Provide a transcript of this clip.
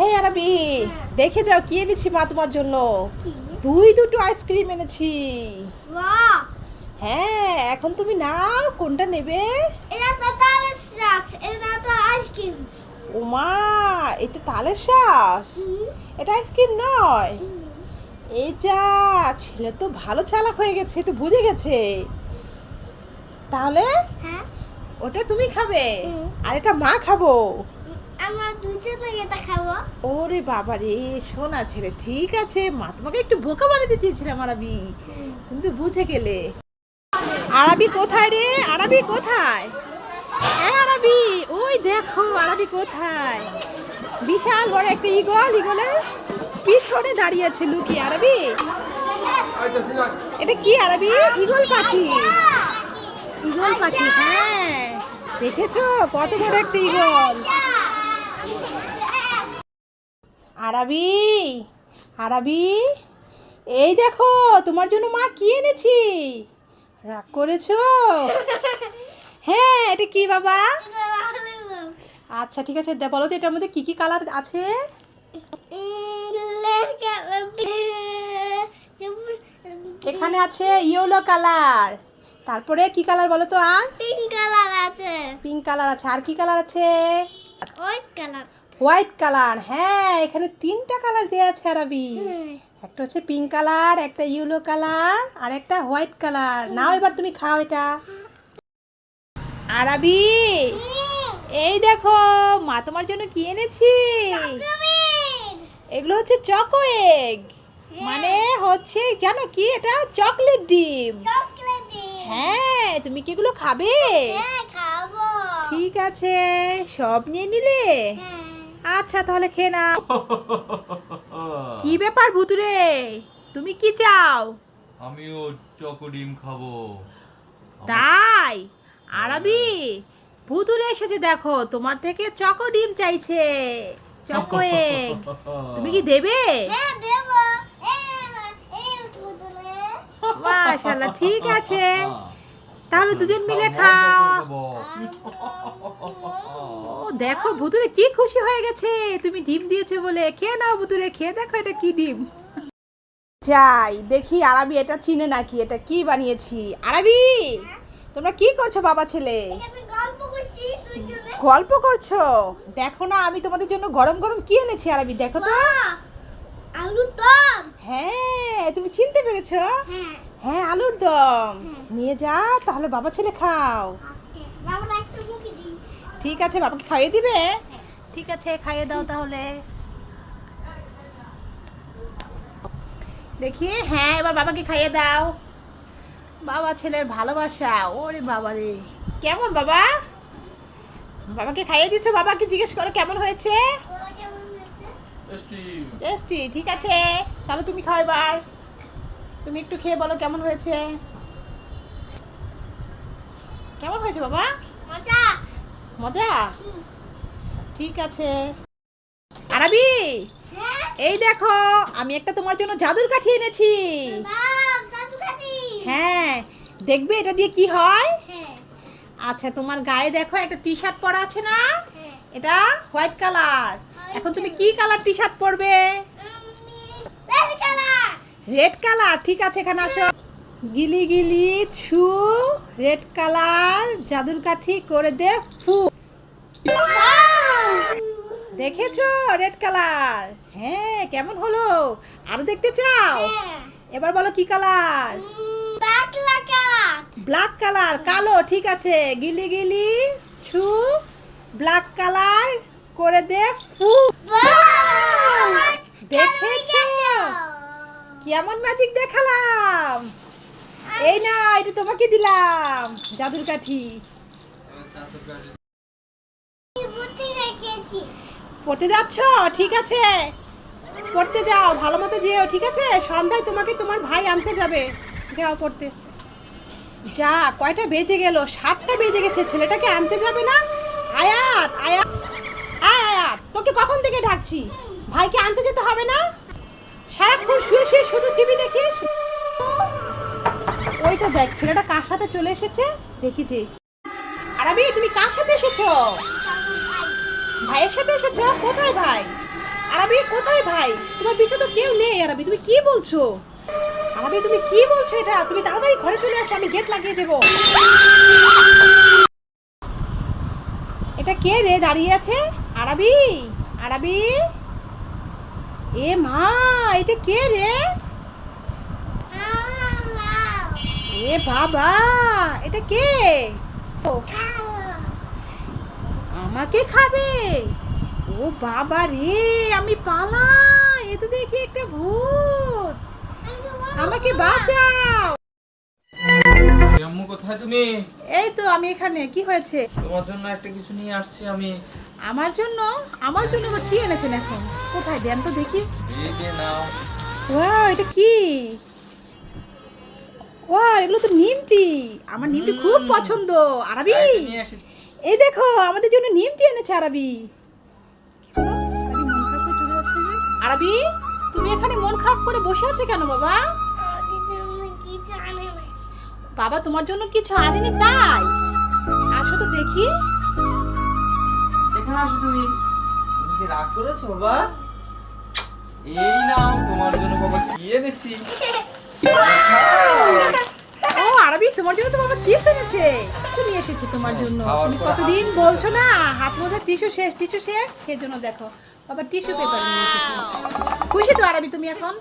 এই আরবি, দেখে যাও কি এনেছি মা তোমার জন্য। দুটো আইসক্রিম এনেছি। বাহ, হ্যাঁ, এখন তুমি নাও কোনটা নেবে। এটা তো তালের শ্বাস, এটা তো আইসক্রিম। ওমা, এটা তালের শ্বাস, এটা আইসক্রিম নয়। এই যা, ছেলে তো ভালো চালাক হয়ে গেছে, তো বুঝে গেছে। তাহলে হ্যাঁ, ওটা তুমি খাবে হুম। আর এটা মা খাবো। আমরা দুজনে এটা খাবো। ওরে বাবা রে, শোনা ছেলে, ঠিক আছে, মা তোমাকে একটু বোকা বানাতে চেয়েছিলাম আরবি, কিন্তু বুঝে গেলে। আরবি কোথায় রে? আরবি কোথায়? হ্যাঁ আরবি, ওই দেখো আরবি কোথায়। বিশাল বড় একটা ঈগল, ঈগলের পিছনে দাঁড়িয়ে আছে লুকিয়ে। আরবি, এটা কি আরবি? ঈগল পাখি, ঈগল পাখি। হ্যাঁ, দেখেছো কত বড় একটা ঈগল। আরবি, আরবি, এই দেখো তোমার জন্য মা কি এনেছি। রাগ করেছো? হ্যাঁ, এটা কি বাবা? আচ্ছা ঠিক আছে, বলো তো এটার মধ্যে কি কি কালার আছে। এখানে আছে ইয়েলো কালার, তারপরে কি কালার বলো তো? আর পিঙ্ক কালার আছে, পিঙ্ক কালার আছে, আর কি কালার আছে? White colour. White colour. হ্যাঁ, এখানে তিনটা কালার দেওয়া আছে আরবি। একটা হচ্ছে পিঙ্ক কালার, একটা ইয়েলো কালার, আর একটা হোয়াইট কালার। নাও এবার তুমি খাও এটা। আরবি, এই দেখো মা তোমার জন্য কি এনেছি। এগুলো হচ্ছে চকো এগ, মানে হচ্ছে জানো কি, এটা চকলেট ডিম। হ্যাঁ, তুমি কি এগুলো খাবে? খাবো। ঠিক আছে, সব নিয়ে নিলে। আচ্ছা তাহলে খেয়ে নাও। কি ব্যাপার ভুতুরে, তুমি কি চাও? আমিও চকো ডিম খাবো। তাই? আরবি, ভুতুরে এসেছে দেখো, তোমার থেকে চকো ডিম চাইছে, চকো এগ। তুমি কি দেবে? হ্যাঁ দেবো। মাশাআল্লাহ, ঠিক আছে, তাহলে দুজন মিলে খাও। ও দেখো ভুতুরে কি খুশি হয়ে গেছে তুমি ডিম দিয়েছো বলে। খেয়ে নাও ভুতুরে, খেয়ে দেখো এটা কি ডিম। যাই দেখি আরবি এটা চিনে নাকি, এটা কি বানিয়েছি। আরবি, তোমরা কি করছো বাবা ছেলে? গল্প করছো? দেখো না আমি তোমাদের জন্য গরম গরম কি এনেছি। আরবি দেখো তো। আলুর দম। হ্যাঁ, তুমি চিনতে পেরেছো? হ্যাঁ। হ্যাঁ, আলুর দম। নিয়ে যাও তাহলে বাবা ছেলে খাও। বাবা একটু মুখে দিই। ঠিক আছে, বাবাকে খাইয়ে দিবে? ঠিক আছে, খাইয়ে দাও তাহলে। দেখি, হ্যাঁ এবার বাবাকে খাইয়ে দাও। বাবা ছেলের ভালোবাসা, ওরে বাবা রে, কেমন বাবা? বাবাকে খাইয়ে দিচ্ছ, বাবাকে জিজ্ঞেস করো কেমন হয়েছে। টেস্টি, ঠিক আছে, তাহলে তুমি খাও এবার। তুমি একটু খেয়ে বলো কেমন হয়েছে। কেমন হয়েছে বাবা? মজা। মজা? ঠিক আছে। আরবি, হ্যাঁ। এই দেখো আমি একটা তোমার জন্য জাদুর কাঠি এনেছি। বাহ, জাদুকাঠি। হ্যাঁ, দেখবে এটা দিয়ে কি হয়। হ্যাঁ। আচ্ছা, তোমার গায়ে দেখো একটা টি শার্ট পরা আছে না, হ্যাঁ। এটা হোয়াইট কালার। এখন তুমি কি কালার টি শার্ট পরবে? Red colour. রেড কালার, ঠিক আছে, এখানে আসো। গিলি গিলি ছু, রেড কালার জাদুর কাঠি করে দে ফু। দেখেছো রেড কালার? হ্যাঁ, কেমন হলো? আরো দেখতে চাও? এবার বলো কি colour? Black colour. Black colour, কালো, ঠিক আছে। গিলি গিলি ছু, ব্ল্যাক কালার করে দে ফু। দেখেছো কেমন ম্যাজিক দেখালাম? এই না, এটা তোমাকে দিলাম জাদুর কাঠি। পড়তে যাচ্ছ? ঠিক আছে, পড়তে যাও, ভালো মতো যেও, ঠিক আছে। সন্ধ্যায় তোমাকে তোমার ভাই আনতে যাবে, যাও পড়তে। যা, কয়টা বেজে গেল? 7টা বেজে গেছে, ছেলেটাকে আনতে যাবে না? আয়াত, আয়াত, আয় আয়াত, তোকে কখন থেকে ডাকছি, ভাইকে আনতে যেতে হবে না? সারাক্ষণ শুয়ে শুয়ে শুধু টিভি দেখিস। ওইটা দেখ, ছেলেটা কার সাথে চলে এসেছে দেখি যে। আরবি, তুমি কার সাথে এসেছো? ভাইয়ের সাথে এসেছো? কোথায় ভাই? কোথায় ভাই? তোমার পিছনে তো কেউ নেই। আরাবি তুমি কি বলছো? আরাবি তুমি কি বলছো এটা? তুমি তাড়াতাড়ি ঘরে চলে আসো, আমি গেট লাগিয়ে দেবো। এটা কে রে দাঁড়িয়ে আছে? আরাবি, আরাবি, এ মা, এটা কে রে? এ বাবা, এটা কে? ও, আমাকে খাবে? ও বাবা রে, আমি পালাই। এ তো দেখি একটা ভূত। আমাকে বাঁচাও। আম্মু কোথায় তুমি? এই তো আমি এখানে। কি হয়েছে? তোমার জন্য একটা কিছু নিয়ে আসছি আমি। আমার জন্য? আমার জন্য আবার কি এনেছেন এখন? কোথায় দেন তো দেখি। এই যে নাও। ওয়াও, এটা কি? ওয়াও, এগুলো তো নিমটি। আমার নিমটি খুব পছন্দ। আরাবি, এটা নিয়ে এসেছি। এই দেখো আমাদের জন্য নিমটি এনেছে আরাবি। কি হলো? আরাবি মন খারাপ করে চলে যাচ্ছে যে? আরাবি, তুমি এখানে মন খারাপ করে বসে আছো কেন বাবা? বাবা তোমার জন্য কিছু আনেনি তাই? আসো তো দেখি। এখানে আসো তুমি। তুমি কি রাগ করেছো বাবা? এই নাও তোমার জন্য বাবা কি এনেছি। ও আরবি, তোমার জন্য তো বাবা চিপস এনেছে। কিছু নিয়ে এসেছি তোমার জন্য। খাওয়ার তুমি পর কতদিন হাত বলছো না হাত মোছার টিস্যু শেষ, টিস্যু শেষ, সেজন্য দেখো বাবা টিস্যু পেপার নিয়ে এসেছি। খুশি তো আরবি তুমি এখন?